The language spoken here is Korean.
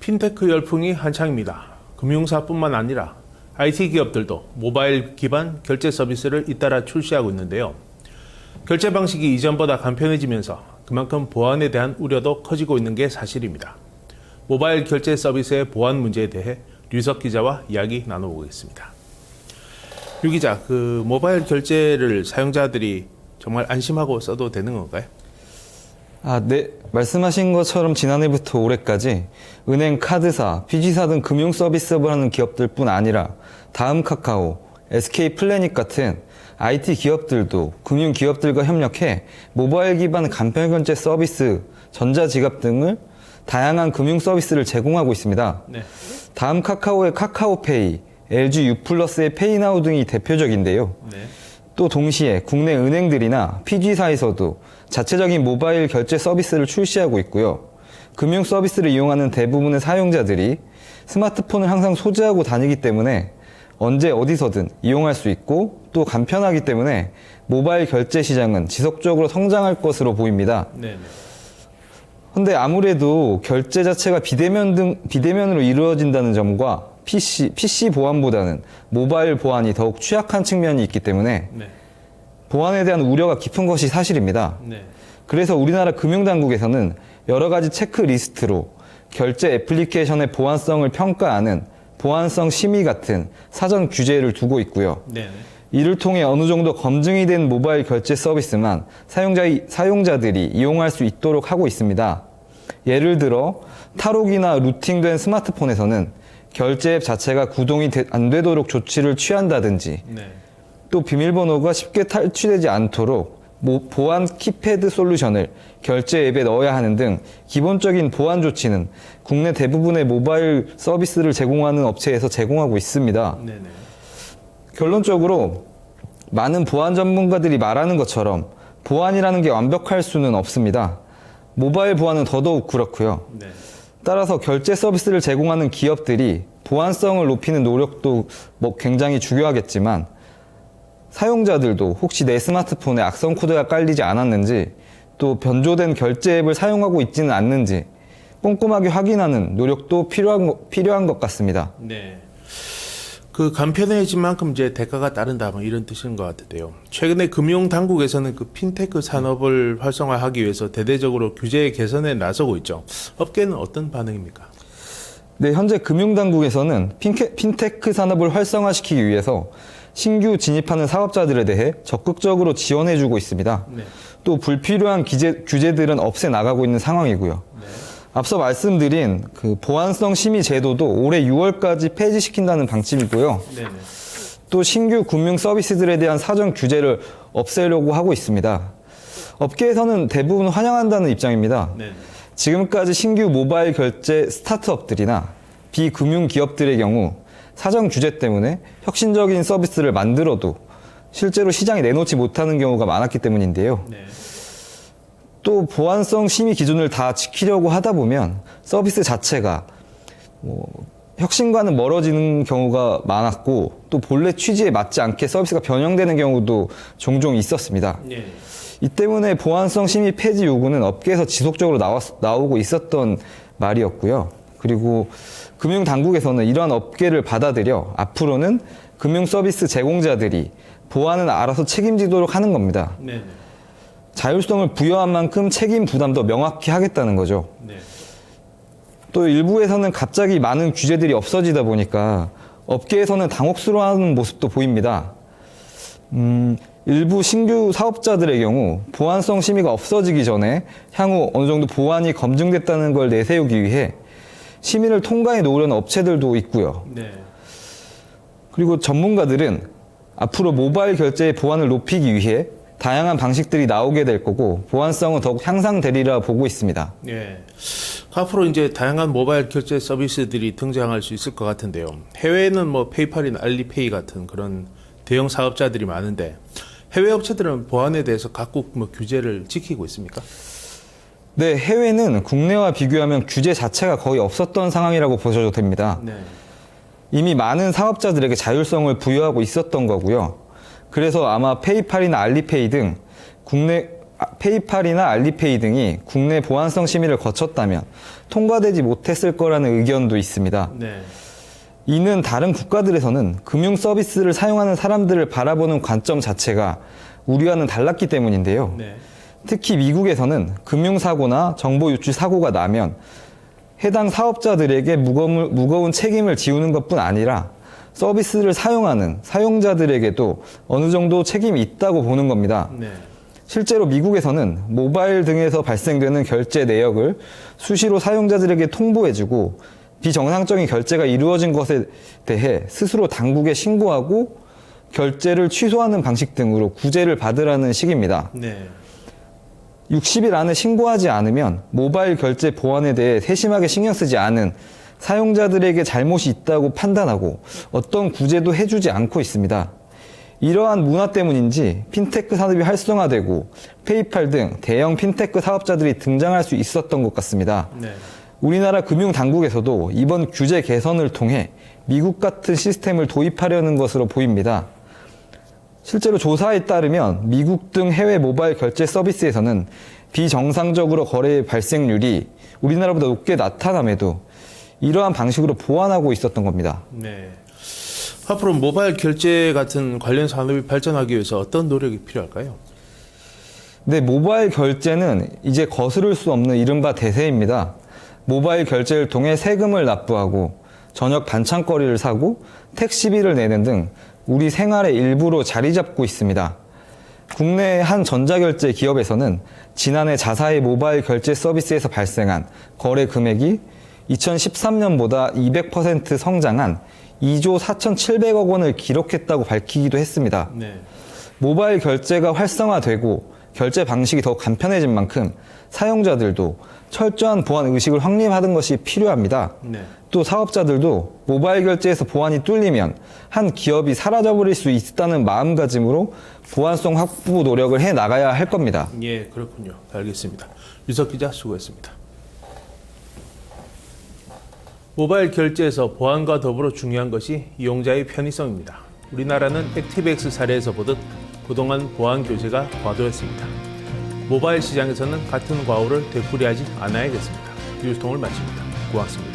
핀테크 열풍이 한창입니다. 금융사뿐만 아니라 IT 기업들도 모바일 기반 결제 서비스를 잇따라 출시하고 있는데요. 결제 방식이 이전보다 간편해지면서 그만큼 보안에 대한 우려도 커지고 있는 게 사실입니다. 모바일 결제 서비스의 보안 문제에 대해 류석 기자와 이야기 나눠보겠습니다. 류 기자, 모바일 결제를 사용자들이 정말 안심하고 써도 되는 건가요? 네. 말씀하신 것처럼 지난해부터 올해까지 은행, 카드사, PG사 등 금융 서비스업을 하는 기업들뿐 아니라 다음카카오, SK플래닛 같은 IT 기업들도 금융 기업들과 협력해 모바일 기반 간편 결제 서비스, 전자지갑 등을 다양한 금융 서비스를 제공하고 있습니다. 네. 다음카카오의 카카오페이, LG U+의 페이나우 등이 대표적인데요. 네. 또 동시에 국내 은행들이나 PG사에서도 자체적인 모바일 결제 서비스를 출시하고 있고요. 금융 서비스를 이용하는 대부분의 사용자들이 스마트폰을 항상 소지하고 다니기 때문에 언제 어디서든 이용할 수 있고 또 간편하기 때문에 모바일 결제 시장은 지속적으로 성장할 것으로 보입니다. 네. 근데 아무래도 결제 자체가 비대면으로 이루어진다는 점과 PC 보안보다는 모바일 보안이 더욱 취약한 측면이 있기 때문에 네. 보안에 대한 우려가 깊은 것이 사실입니다. 네. 그래서 우리나라 금융당국에서는 여러 가지 체크리스트로 결제 애플리케이션의 보안성을 평가하는 보안성 심의 같은 사전 규제를 두고 있고요. 네. 이를 통해 어느 정도 검증이 된 모바일 결제 서비스만 사용자들이 이용할 수 있도록 하고 있습니다. 예를 들어 탈옥이나 루팅된 스마트폰에서는 결제 앱 자체가 구동이 안 되도록 조치를 취한다든지 네. 또 비밀번호가 쉽게 탈취되지 않도록 보안 키패드 솔루션을 결제 앱에 넣어야 하는 등 기본적인 보안 조치는 국내 대부분의 모바일 서비스를 제공하는 업체에서 제공하고 있습니다. 네. 결론적으로 많은 보안 전문가들이 말하는 것처럼 보안이라는 게 완벽할 수는 없습니다. 모바일 보안은 더더욱 그렇고요. 네. 따라서 결제 서비스를 제공하는 기업들이 보안성을 높이는 노력도 굉장히 중요하겠지만 사용자들도 혹시 내 스마트폰에 악성 코드가 깔리지 않았는지 또 변조된 결제 앱을 사용하고 있지는 않는지 꼼꼼하게 확인하는 노력도 필요한 것 같습니다. 네. 간편해진 만큼 이제 대가가 따른다, 이런 뜻인 것 같은데요. 최근에 금융당국에서는 핀테크 산업을 활성화하기 위해서 대대적으로 규제 개선에 나서고 있죠. 업계는 어떤 반응입니까? 네, 현재 금융당국에서는 핀테크 산업을 활성화시키기 위해서 신규 진입하는 사업자들에 대해 적극적으로 지원해주고 있습니다. 네. 또 불필요한 규제들은 없애 나가고 있는 상황이고요. 네. 앞서 말씀드린 보안성 심의 제도도 올해 6월까지 폐지시킨다는 방침이고요. 네. 또 신규 금융 서비스들에 대한 사전 규제를 없애려고 하고 있습니다. 업계에서는 대부분 환영한다는 입장입니다. 네. 지금까지 신규 모바일 결제 스타트업들이나 비금융 기업들의 경우 사전 규제 때문에 혁신적인 서비스를 만들어도 실제로 시장에 내놓지 못하는 경우가 많았기 때문인데요. 네. 또 보안성 심의 기준을 다 지키려고 하다 보면 서비스 자체가 혁신과는 멀어지는 경우가 많았고 또 본래 취지에 맞지 않게 서비스가 변형되는 경우도 종종 있었습니다. 네. 이 때문에 보안성 심의 폐지 요구는 업계에서 지속적으로 나오고 있었던 말이었고요. 그리고 금융당국에서는 이러한 업계를 받아들여 앞으로는 금융 서비스 제공자들이 보안은 알아서 책임지도록 하는 겁니다. 네. 자율성을 부여한 만큼 책임 부담도 명확히 하겠다는 거죠. 네. 또 일부에서는 갑자기 많은 규제들이 없어지다 보니까 업계에서는 당혹스러워하는 모습도 보입니다. 일부 신규 사업자들의 경우 보안성 심의가 없어지기 전에 향후 어느 정도 보안이 검증됐다는 걸 내세우기 위해 심의를 통과해 놓으려는 업체들도 있고요. 네. 그리고 전문가들은 앞으로 모바일 결제의 보안을 높이기 위해 다양한 방식들이 나오게 될 거고 보안성은 더욱 향상되리라 보고 있습니다. 예. 앞으로 이제 다양한 모바일 결제 서비스들이 등장할 수 있을 것 같은데요. 해외에는 페이팔이나 알리페이 같은 그런 대형 사업자들이 많은데 해외 업체들은 보안에 대해서 각국 규제를 지키고 있습니까? 네, 해외는 국내와 비교하면 규제 자체가 거의 없었던 상황이라고 보셔도 됩니다. 네. 이미 많은 사업자들에게 자율성을 부여하고 있었던 거고요. 그래서 아마 페이팔이나 알리페이 등 국내 페이팔이나 알리페이 등이 국내 보안성 심의를 거쳤다면 통과되지 못했을 거라는 의견도 있습니다. 네. 이는 다른 국가들에서는 금융 서비스를 사용하는 사람들을 바라보는 관점 자체가 우리와는 달랐기 때문인데요. 네. 특히 미국에서는 금융사고나 정보 유출 사고가 나면 해당 사업자들에게 무거운 책임을 지우는 것뿐 아니라 서비스를 사용하는 사용자들에게도 어느 정도 책임이 있다고 보는 겁니다. 네. 실제로 미국에서는 모바일 등에서 발생되는 결제 내역을 수시로 사용자들에게 통보해주고 비정상적인 결제가 이루어진 것에 대해 스스로 당국에 신고하고 결제를 취소하는 방식 등으로 구제를 받으라는 식입니다. 네. 60일 안에 신고하지 않으면 모바일 결제 보안에 대해 세심하게 신경 쓰지 않은 사용자들에게 잘못이 있다고 판단하고 어떤 구제도 해주지 않고 있습니다. 이러한 문화 때문인지 핀테크 산업이 활성화되고 페이팔 등 대형 핀테크 사업자들이 등장할 수 있었던 것 같습니다. 네. 우리나라 금융당국에서도 이번 규제 개선을 통해 미국 같은 시스템을 도입하려는 것으로 보입니다. 실제로 조사에 따르면 미국 등 해외 모바일 결제 서비스에서는 비정상적으로 거래 발생률이 우리나라보다 높게 나타남에도 이러한 방식으로 보완하고 있었던 겁니다. 네. 앞으로 모바일 결제 같은 관련 산업이 발전하기 위해서 어떤 노력이 필요할까요? 네, 모바일 결제는 이제 거스를 수 없는 이른바 대세입니다. 모바일 결제를 통해 세금을 납부하고 저녁 반찬거리를 사고 택시비를 내는 등 우리 생활의 일부로 자리 잡고 있습니다. 국내 한 전자결제 기업에서는 지난해 자사의 모바일 결제 서비스에서 발생한 거래 금액이 2013년보다 200% 성장한 2조 4,700억 원을 기록했다고 밝히기도 했습니다. 네. 모바일 결제가 활성화되고 결제 방식이 더 간편해진 만큼 사용자들도 철저한 보안 의식을 확립하는 것이 필요합니다. 네. 또 사업자들도 모바일 결제에서 보안이 뚫리면 한 기업이 사라져버릴 수 있다는 마음가짐으로 보안성 확보 노력을 해 나가야 할 겁니다. 예, 그렇군요. 알겠습니다. 유석 기자 수고했습니다. 모바일 결제에서 보안과 더불어 중요한 것이 이용자의 편의성입니다. 우리나라는 액티브엑스 사례에서 보듯 그동안 보안 교제가 과도했습니다. 모바일 시장에서는 같은 과오를 되풀이하지 않아야겠습니다. 뉴스통을 마칩니다. 고맙습니다.